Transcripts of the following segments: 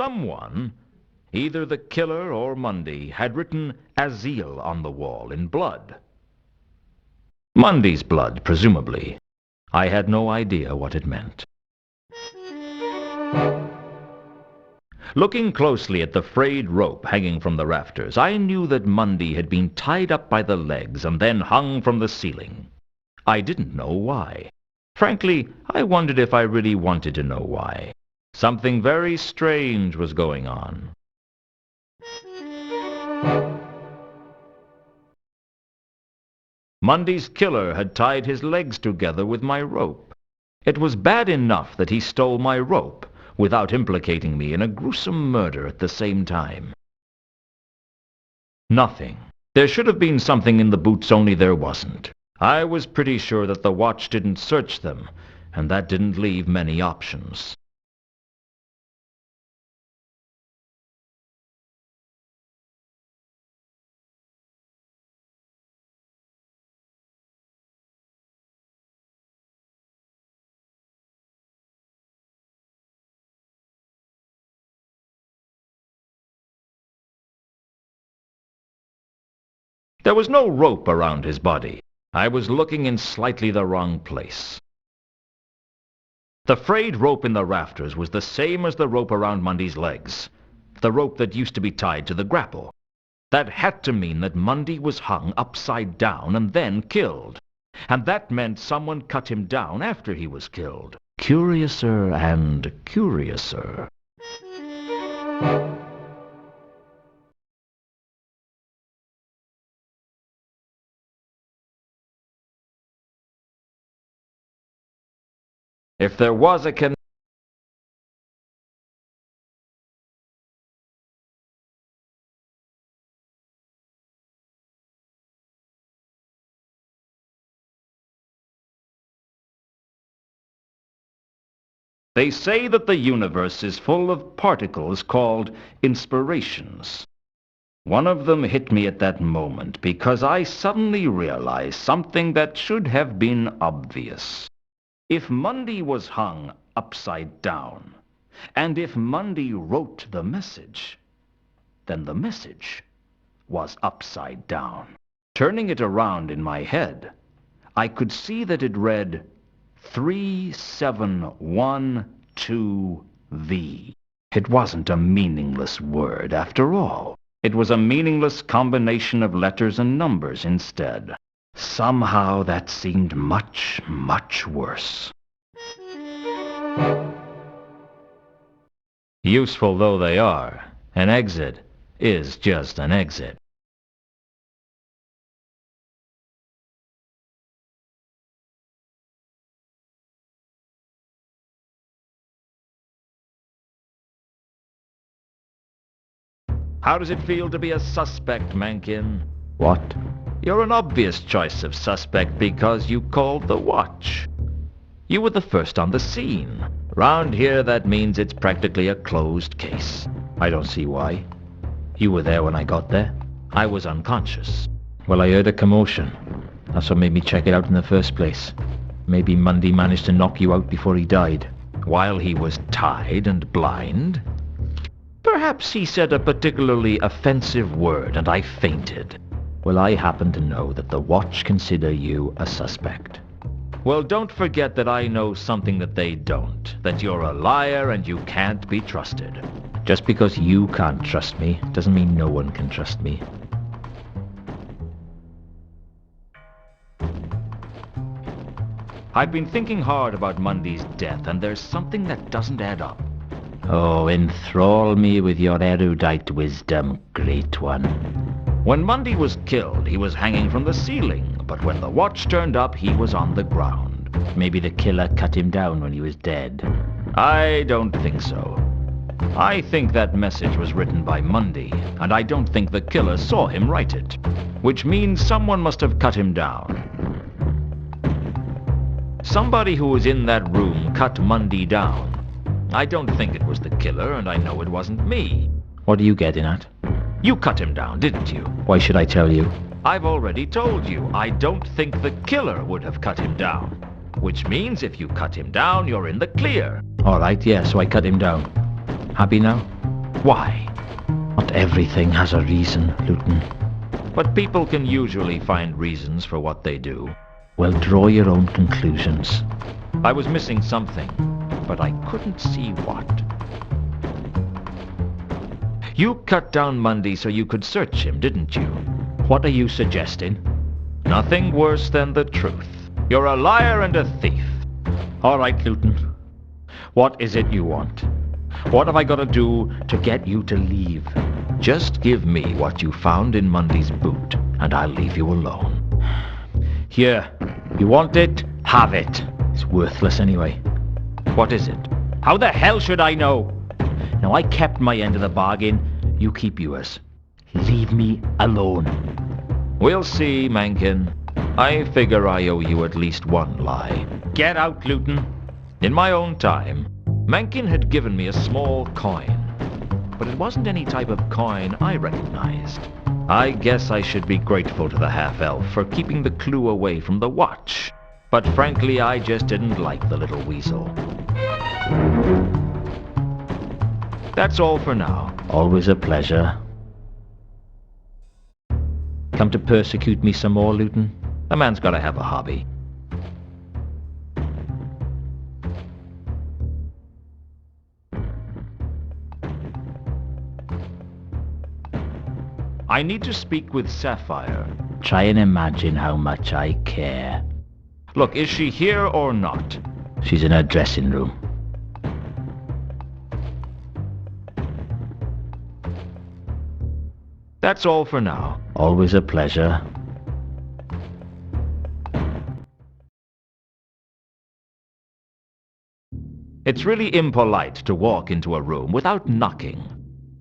someone, either the killer or Mundy, had written Azil on the wall in blood. Mundy's blood, presumably. I had no idea what it meant. Looking closely at the frayed rope hanging from the rafters, I knew that Mundy had been tied up by the legs and then hung from the ceiling. I didn't know why. Frankly, I wondered if I really wanted to know why. Something very strange was going on. Mundy's killer had tied his legs together with my rope. It was bad enough that he stole my rope without implicating me in a gruesome murder at the same time. Nothing. There should have been something in the boots, only there wasn't. I was pretty sure that the watch didn't search them, and that didn't leave many options. There was no rope around his body. I was looking in slightly the wrong place. The frayed rope in the rafters was the same as the rope around Mundy's legs, the rope that used to be tied to the grapple. That had to mean that Mundy was hung upside down and then killed. And that meant someone cut him down after he was killed. Curiouser and curiouser. If there was a They say that the universe is full of particles called inspirations. One of them hit me at that moment because I suddenly realized something that should have been obvious. If Mundy was hung upside down, and if Mundy wrote the message, then the message was upside down. Turning it around in my head, I could see that it read 3712V. It wasn't a meaningless word after all. It was a meaningless combination of letters and numbers instead. Somehow that seemed much, much worse. Useful though they are, an exit is just an exit. How does it feel to be a suspect, Mencken? What? You're an obvious choice of suspect because you called the watch. You were the first on the scene. Round here, that means it's practically a closed case. I don't see why. You were there when I got there. I was unconscious. Well, I heard a commotion. That's what made me check it out in the first place. Maybe Mundy managed to knock you out before he died. While he was tied and blind? Perhaps he said a particularly offensive word and I fainted. Well, I happen to know that the watch consider you a suspect. Well, don't forget that I know something that they don't. That you're a liar and you can't be trusted. Just because you can't trust me doesn't mean no one can trust me. I've been thinking hard about Mundy's death, and there's something that doesn't add up. Oh, enthrall me with your erudite wisdom, great one. When Mundy was killed, he was hanging from the ceiling, but when the watch turned up, he was on the ground. Maybe the killer cut him down when he was dead. I don't think so. I think that message was written by Mundy, and I don't think the killer saw him write it, which means someone must have cut him down. Somebody who was in that room cut Mundy down. I don't think it was the killer, and I know it wasn't me. What are you getting at? You cut him down, didn't you? Why should I tell you? I've already told you. I don't think the killer would have cut him down. Which means if you cut him down, you're in the clear. All right, yeah, so I cut him down. Happy now? Why? Not everything has a reason, Luton. But people can usually find reasons for what they do. Well, draw your own conclusions. I was missing something, but I couldn't see what. You cut down Mundy so you could search him, didn't you? What are you suggesting? Nothing worse than the truth. You're a liar and a thief. All right, Luton. What is it you want? What have I got to do to get you to leave? Just give me what you found in Mundy's boot, and I'll leave you alone. Here, you want it? Have it. It's worthless anyway. What is it? How the hell should I know? Now, I kept my end of the bargain. You keep yours. Leave me alone. We'll see, Mencken. I figure I owe you at least one lie. Get out, Luton. In my own time, Mencken had given me a small coin. But it wasn't any type of coin I recognized. I guess I should be grateful to the half-elf for keeping the clue away from the watch. But frankly, I just didn't like the little weasel. That's all for now. Always a pleasure. Come to persecute me some more, Luton? A man's got to have a hobby. I need to speak with Sapphire. Try and imagine how much I care. Look, is she here or not? She's in her dressing room. That's all for now. Always a pleasure. It's really impolite to walk into a room without knocking.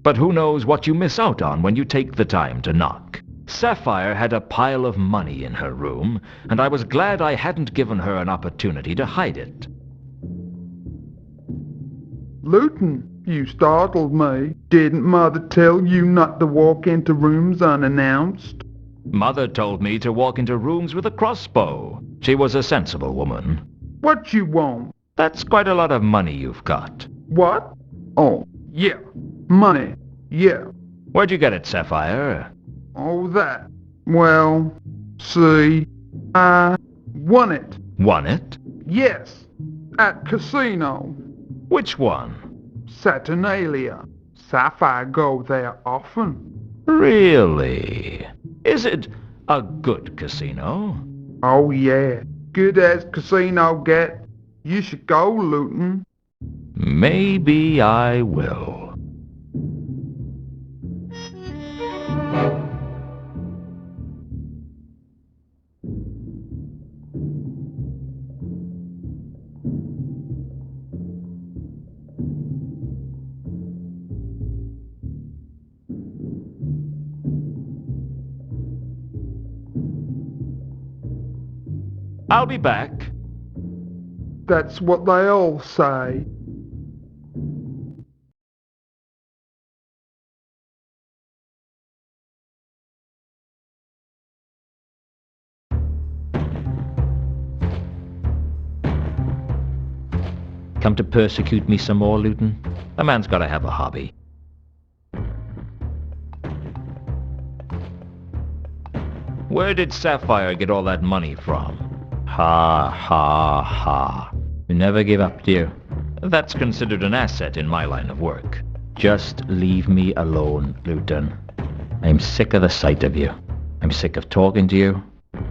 But who knows what you miss out on when you take the time to knock. Sapphire had a pile of money in her room, and I was glad I hadn't given her an opportunity to hide it. Luton, you startled me. Didn't Mother tell you not to walk into rooms unannounced? Mother told me to walk into rooms with a crossbow. She was a sensible woman. What you want? That's quite a lot of money you've got. What? Oh, yeah. Money. Yeah. Where'd you get it, Sapphire? Oh, that. Well, see, I won it. Won it? Yes. At casino. Which one? Saturnalia. Sapphire go there often. Really? Is it a good casino? Oh, yeah. Good as casino get. You should go, Luton. Maybe I will. I'll be back. That's what they all say. Come to persecute me some more, Luton? A man's got to have a hobby. Where did Sapphire get all that money from? Ha, ha, ha. You never give up, do you? That's considered an asset in my line of work. Just leave me alone, Luton. I'm sick of the sight of you. I'm sick of talking to you.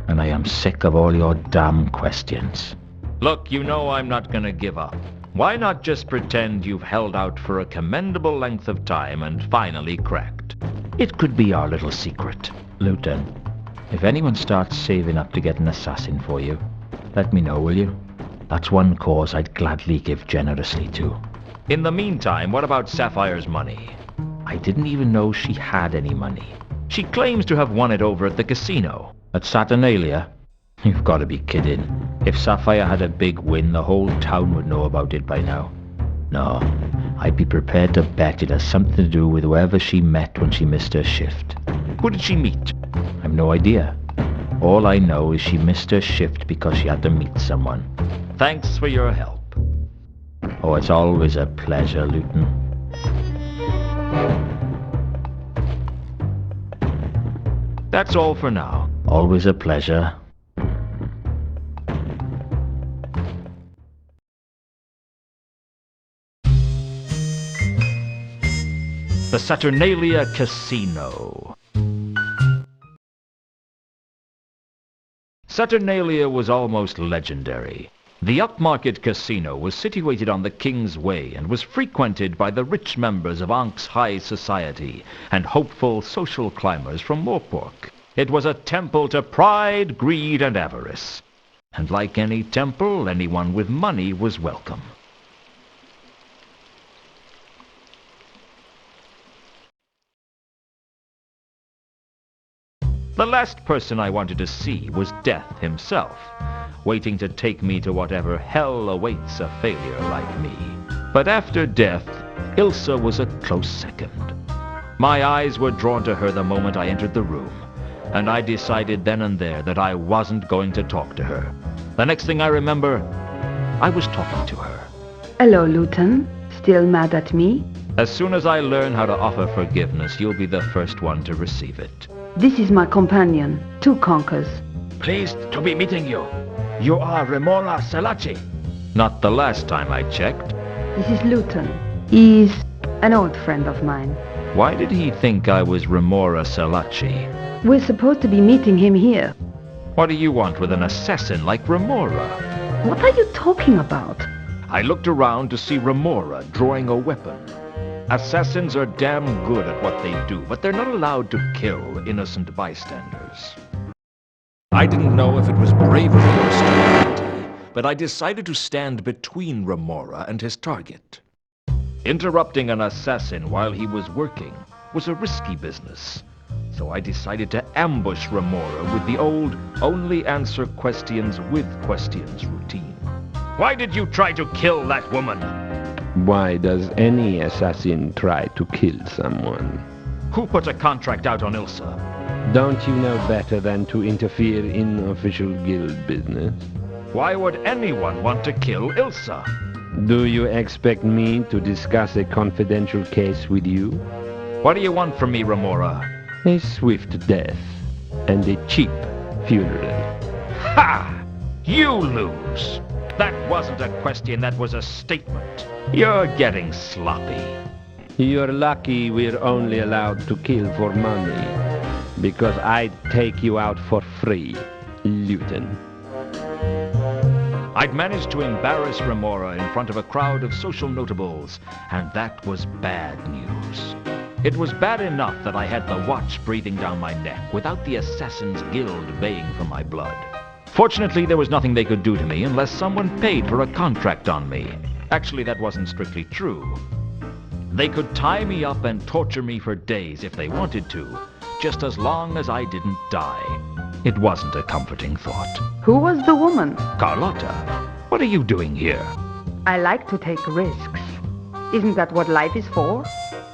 And I am sick of all your damn questions. Look, you know I'm not gonna give up. Why not just pretend you've held out for a commendable length of time and finally cracked? It could be our little secret, Luton. If anyone starts saving up to get an assassin for you, let me know, will you? That's one cause I'd gladly give generously to. In the meantime, what about Sapphire's money? I didn't even know she had any money. She claims to have won it over at the casino. At Saturnalia? You've got to be kidding. If Sapphire had a big win, the whole town would know about it by now. No, I'd be prepared to bet it has something to do with whoever she met when she missed her shift. Who did she meet? I've no idea. All I know is she missed her shift because she had to meet someone. Thanks for your help. Oh, it's always a pleasure, Luton. That's all for now. Always a pleasure. The Saturnalia Casino. Saturnalia was almost legendary. The upmarket casino was situated on the King's Way and was frequented by the rich members of Ankh's high society and hopeful social climbers from Morpork. It was a temple to pride, greed, and avarice. And like any temple, anyone with money was welcome. The last person I wanted to see was Death himself, waiting to take me to whatever hell awaits a failure like me. But after Death, Ilsa was a close second. My eyes were drawn to her the moment I entered the room, and I decided then and there that I wasn't going to talk to her. The next thing I remember, I was talking to her. Hello, Luton. Still mad at me? As soon as I learn how to offer forgiveness, you'll be the first one to receive it. This is my companion, Two Conkers. Pleased to be meeting you. You are Remora Selachi. Not the last time I checked. This is Luton. He's an old friend of mine. Why did he think I was Remora Selachi? We're supposed to be meeting him here. What do you want with an assassin like Remora? What are you talking about? I looked around to see Remora drawing a weapon. Assassins are damn good at what they do, but they're not allowed to kill innocent bystanders. I didn't know if it was bravery or stupidity, but I decided to stand between Remora and his target. Interrupting an assassin while he was working was a risky business, so I decided to ambush Remora with the old only answer questions with questions routine. Why did you try to kill that woman? Why does any assassin try to kill someone? Who put a contract out on Ilsa? Don't you know better than to interfere in official guild business? Why would anyone want to kill Ilsa? Do you expect me to discuss a confidential case with you? What do you want from me, Remora? A swift death and a cheap funeral. Ha! You lose! That wasn't a question, that was a statement. You're getting sloppy. You're lucky we're only allowed to kill for money, because I'd take you out for free, Luton. I'd managed to embarrass Remora in front of a crowd of social notables, and that was bad news. It was bad enough that I had the watch breathing down my neck without the Assassin's Guild baying for my blood. Fortunately, there was nothing they could do to me unless someone paid for a contract on me. Actually, that wasn't strictly true. They could tie me up and torture me for days if they wanted to, just as long as I didn't die. It wasn't a comforting thought. Who was the woman? Carlotta, what are you doing here? I like to take risks. Isn't that what life is for?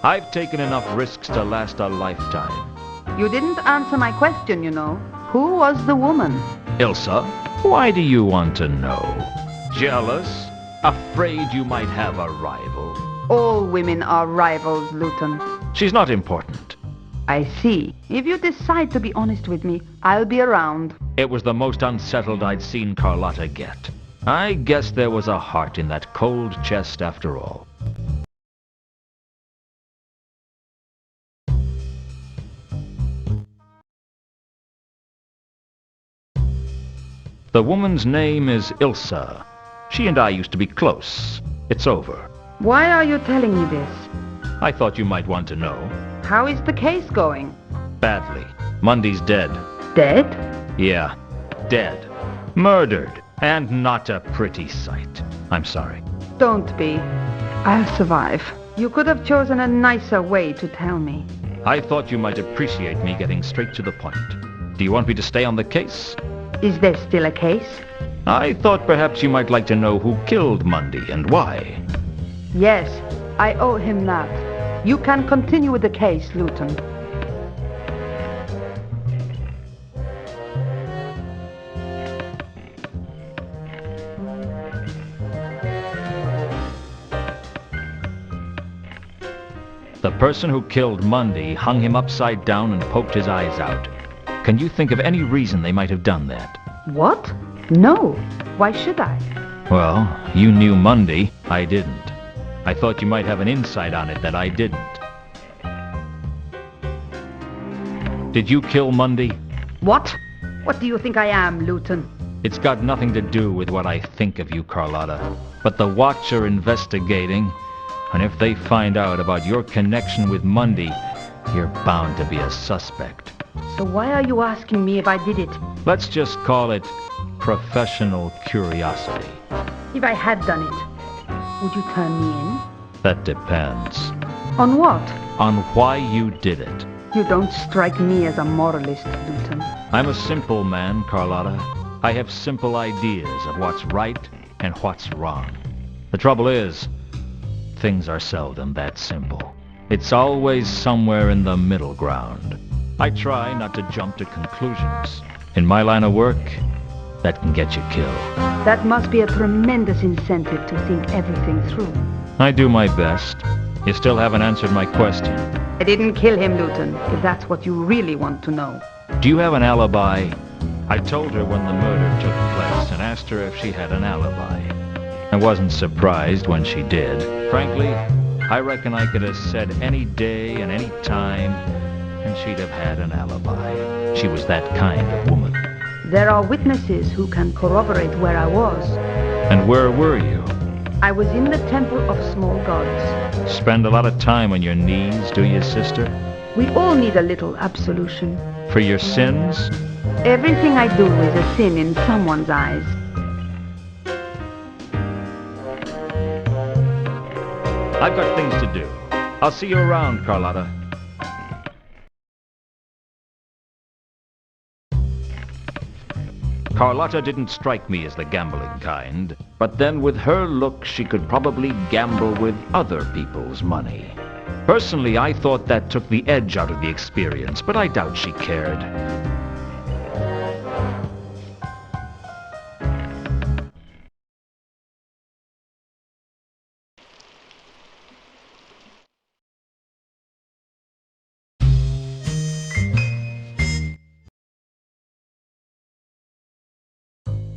I've taken enough risks to last a lifetime. You didn't answer my question, you know. Who was the woman? Ilsa, why do you want to know? Jealous? Afraid you might have a rival? All women are rivals, Luton. She's not important. I see. If you decide to be honest with me, I'll be around. It was the most unsettled I'd seen Carlotta get. I guess there was a heart in that cold chest after all. The woman's name is Ilsa. She and I used to be close. It's over. Why are you telling me this? I thought you might want to know. How is the case going? Badly. Mundy's dead. Dead? Yeah, dead. Murdered. And not a pretty sight. I'm sorry. Don't be. I'll survive. You could have chosen a nicer way to tell me. I thought you might appreciate me getting straight to the point. Do you want me to stay on the case? Is there still a case? I thought perhaps you might like to know who killed Mundy and why. Yes, I owe him that. You can continue with the case, Luton. The person who killed Mundy hung him upside down and poked his eyes out. Can you think of any reason they might have done that? What? No. Why should I? Well, you knew Mundy. I didn't. I thought you might have an insight on it that I didn't. Did you kill Mundy? What? What do you think I am, Luton? It's got nothing to do with what I think of you, Carlotta. But the Watch are investigating, and if they find out about your connection with Mundy, you're bound to be a suspect. So why are you asking me if I did it? Let's just call it professional curiosity. If I had done it, would you turn me in? That depends. On what? On why you did it. You don't strike me as a moralist, Luton. I'm a simple man, Carlotta. I have simple ideas of what's right and what's wrong. The trouble is, things are seldom that simple. It's always somewhere in the middle ground. I try not to jump to conclusions. In my line of work, that can get you killed. That must be a tremendous incentive to think everything through. I do my best. You still haven't answered my question. I didn't kill him, Luton, if that's what you really want to know. Do you have an alibi? I told her when the murder took place and asked her if she had an alibi. I wasn't surprised when she did. Frankly, I reckon I could have said any day and any time, and she'd have had an alibi. She was that kind of woman. There are witnesses who can corroborate where I was. And where were you? I was in the Temple of Small Gods. Spend a lot of time on your knees, do you, sister? We all need a little absolution. For your sins? Everything I do is a sin in someone's eyes. I've got things to do. I'll see you around, Carlotta. Carlotta didn't strike me as the gambling kind, but then with her look she could probably gamble with other people's money. Personally, I thought that took the edge out of the experience, but I doubt she cared.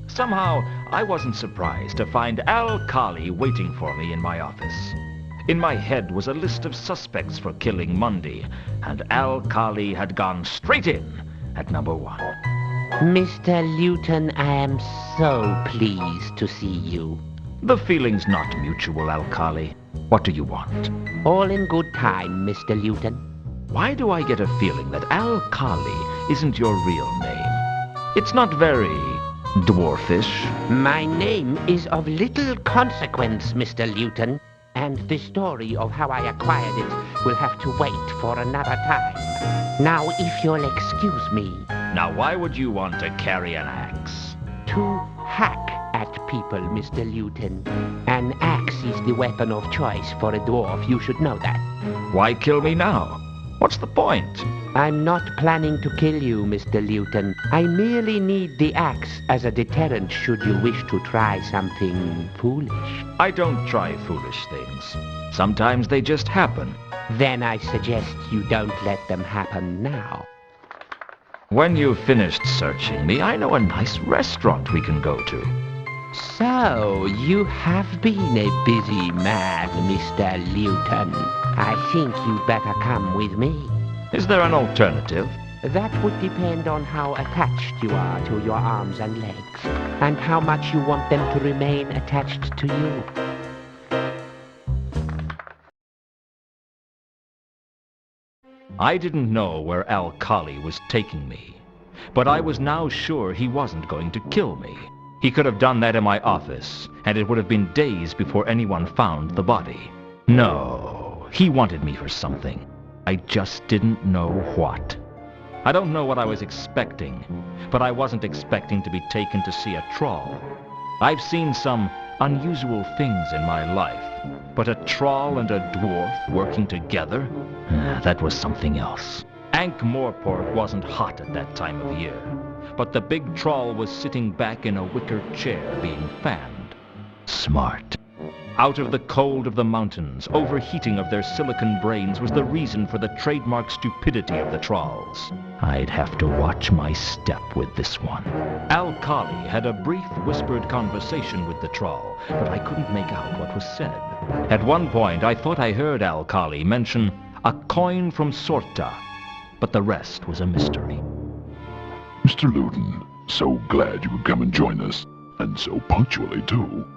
Somehow, I wasn't surprised to find Al Kali waiting for me in my office. In my head was a list of suspects for killing Mundy, and Al Kali had gone straight in at number 1. Mr. Luton, I am so pleased to see you. The feeling's not mutual, Al Kali. What do you want? All in good time, Mr. Luton. Why do I get a feeling that Al Kali isn't your real name? It's not very dwarfish. My name is of little consequence, Mr. Luton, and the story of how I acquired it will have to wait for another time. Now, if you'll excuse me. Now, why would you want to carry an axe? To hack at people, Mr. Luton. An axe is the weapon of choice for a dwarf, you should know that. Why kill me now? What's the point? I'm not planning to kill you, Mr. Luton. I merely need the axe as a deterrent should you wish to try something foolish. I don't try foolish things. Sometimes they just happen. Then I suggest you don't let them happen now. When you've finished searching me, I know a nice restaurant we can go to. So, you have been a busy man, Mr. Luton. I think you'd better come with me. Is there an alternative? That would depend on how attached you are to your arms and legs, and how much you want them to remain attached to you. I didn't know where Al Kali was taking me, but I was now sure he wasn't going to kill me. He could have done that in my office, and it would have been days before anyone found the body. No, he wanted me for something. I just didn't know what. I don't know what I was expecting, but I wasn't expecting to be taken to see a trawl. I've seen some unusual things in my life, but a trawl and a dwarf working together? That was something else. Ankh-Morpork wasn't hot at that time of year, but the big trawl was sitting back in a wicker chair being fanned. Smart. Out of the cold of the mountains, overheating of their silicon brains was the reason for the trademark stupidity of the trolls. I'd have to watch my step with this one. Al-Kali had a brief whispered conversation with the troll, but I couldn't make out what was said. At one point, I thought I heard Al-Kali mention a coin from Sorta, but the rest was a mystery. Mr. Luton, so glad you could come and join us, and so punctually, too.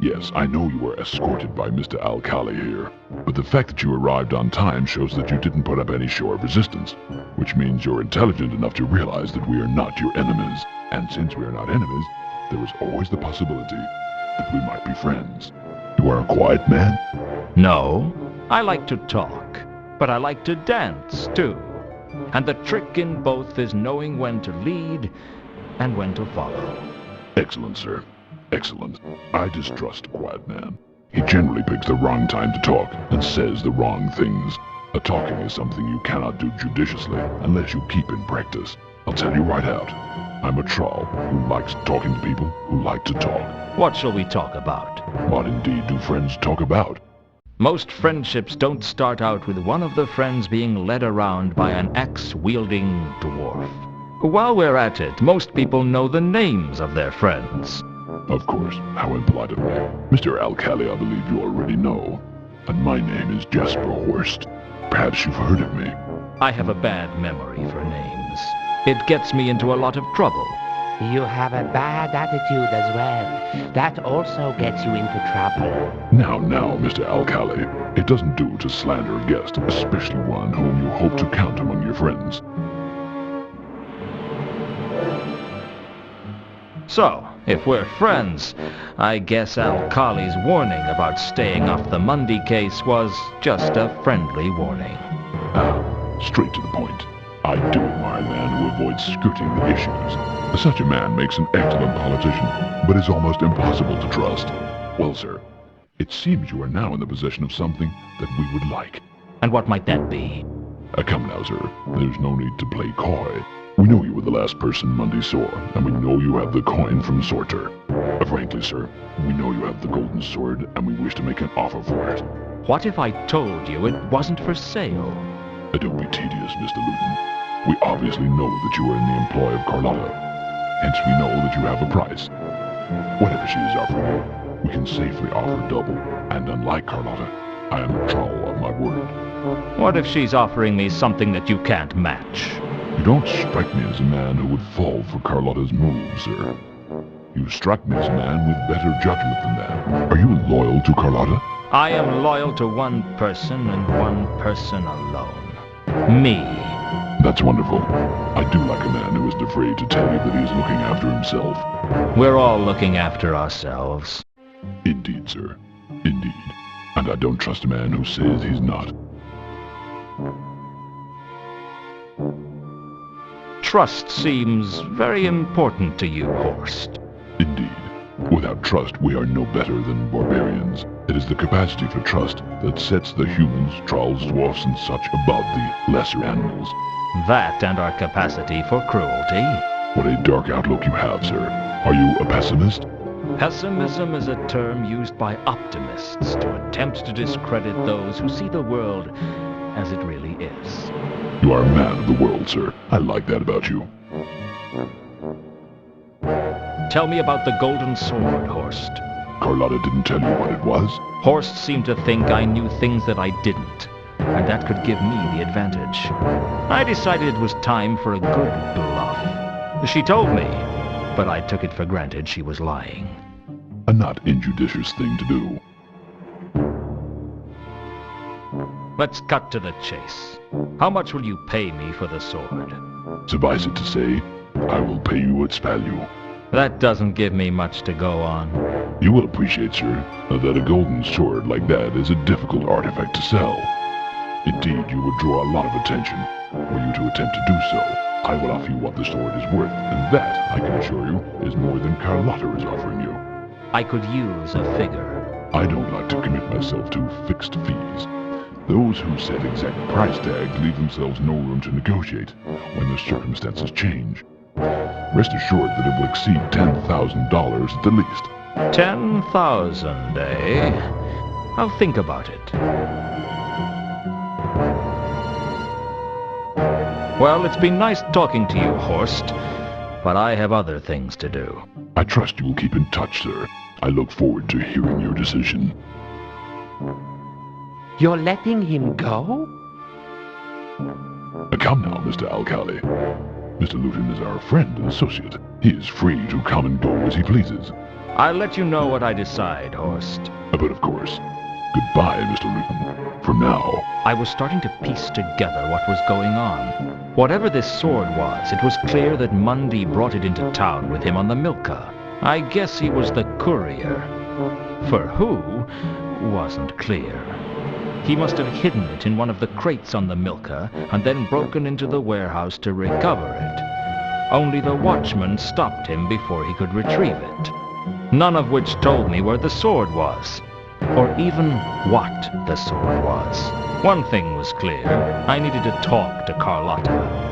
Yes, I know you were escorted by Mr. Al-Kali here, but the fact that you arrived on time shows that you didn't put up any show of resistance, which means you're intelligent enough to realize that we are not your enemies, and since we are not enemies, there is always the possibility that we might be friends. You are a quiet man? No, I like to talk, but I like to dance, too. And the trick in both is knowing when to lead and when to follow. Excellent, sir. Excellent. I distrust a quiet man. He generally picks the wrong time to talk and says the wrong things. A talking is something you cannot do judiciously unless you keep in practice. I'll tell you right out. I'm a troll who likes talking to people who like to talk. What shall we talk about? What indeed do friends talk about? Most friendships don't start out with one of the friends being led around by an axe-wielding dwarf. While we're at it, most people know the names of their friends. Of course, how impolite of me. Mr. Al-Kali, I believe you already know. And my name is Jasper Horst. Perhaps you've heard of me. I have a bad memory for names. It gets me into a lot of trouble. You have a bad attitude as well. That also gets you into trouble. Now, Mr. Al-Kali, it doesn't do to slander a guest, especially one whom you hope to count among your friends. So, if we're friends, I guess Al-Kali's warning about staying off the Mundy case was just a friendly warning. Straight to the point. I do admire a man who avoids skirting the issues. Such a man makes an excellent politician, but is almost impossible to trust. Well, sir, it seems you are now in the possession of something that we would like. And what might that be? Come now, sir. There's no need to play coy. We know you were the last person Mundy saw, and we know you have the coin from Sorter. Frankly, sir, we know you have the golden sword, and we wish to make an offer for it. What if I told you it wasn't for sale? Don't be tedious, Mr. Luton. We obviously know that you are in the employ of Carlotta. Hence we know that you have a price. Whatever she is offering you, we can safely offer double, and unlike Carlotta, I am a troll of my word. What if she's offering me something that you can't match? You don't strike me as a man who would fall for Carlotta's moves, sir. You strike me as a man with better judgment than that. Are you loyal to Carlotta? I am loyal to one person and one person alone. Me. That's wonderful. I do like a man who isn't afraid to tell you that he is looking after himself. We're all looking after ourselves. Indeed, sir. Indeed. And I don't trust a man who says he's not. Trust seems very important to you, Horst. Indeed. Without trust, we are no better than barbarians. It is the capacity for trust that sets the humans, trolls, dwarfs, and such above the lesser animals. That and our capacity for cruelty. What a dark outlook you have, sir. Are you a pessimist? Pessimism is a term used by optimists to attempt to discredit those who see the world as it really is. You are a man of the world, sir. I like that about you. Tell me about the golden sword, Horst. Carlotta didn't tell you what it was? Horst seemed to think I knew things that I didn't, and that could give me the advantage. I decided it was time for a good bluff. She told me, but I took it for granted she was lying. A not injudicious thing to do. Let's cut to the chase. How much will you pay me for the sword? Suffice it to say, I will pay you its value. That doesn't give me much to go on. You will appreciate, sir, that a golden sword like that is a difficult artifact to sell. Indeed, you would draw a lot of attention. Were you to attempt to do so, I will offer you what the sword is worth, and that, I can assure you, is more than Carlotta is offering you. I could use a figure. I don't like to commit myself to fixed fees. Those who set exact price tags leave themselves no room to negotiate when the circumstances change. Rest assured that it will exceed $10,000 at the least. 10,000, eh? I'll think about it. Well, it's been nice talking to you, Horst, but I have other things to do. I trust you will keep in touch, sir. I look forward to hearing your decision. You're letting him go? Come now, Mr. Alcali. Mr. Luton is our friend and associate. He is free to come and go as he pleases. I'll let you know what I decide, Horst. But of course, goodbye, Mr. Luton. For now. I was starting to piece together what was going on. Whatever this sword was, it was clear that Mundy brought it into town with him on the Milka. I guess he was the courier. For who, wasn't clear. He must have hidden it in one of the crates on the Milka and then broken into the warehouse to recover it. Only the watchman stopped him before he could retrieve it. None of which told me where the sword was, or even what the sword was. One thing was clear. I needed to talk to Carlotta.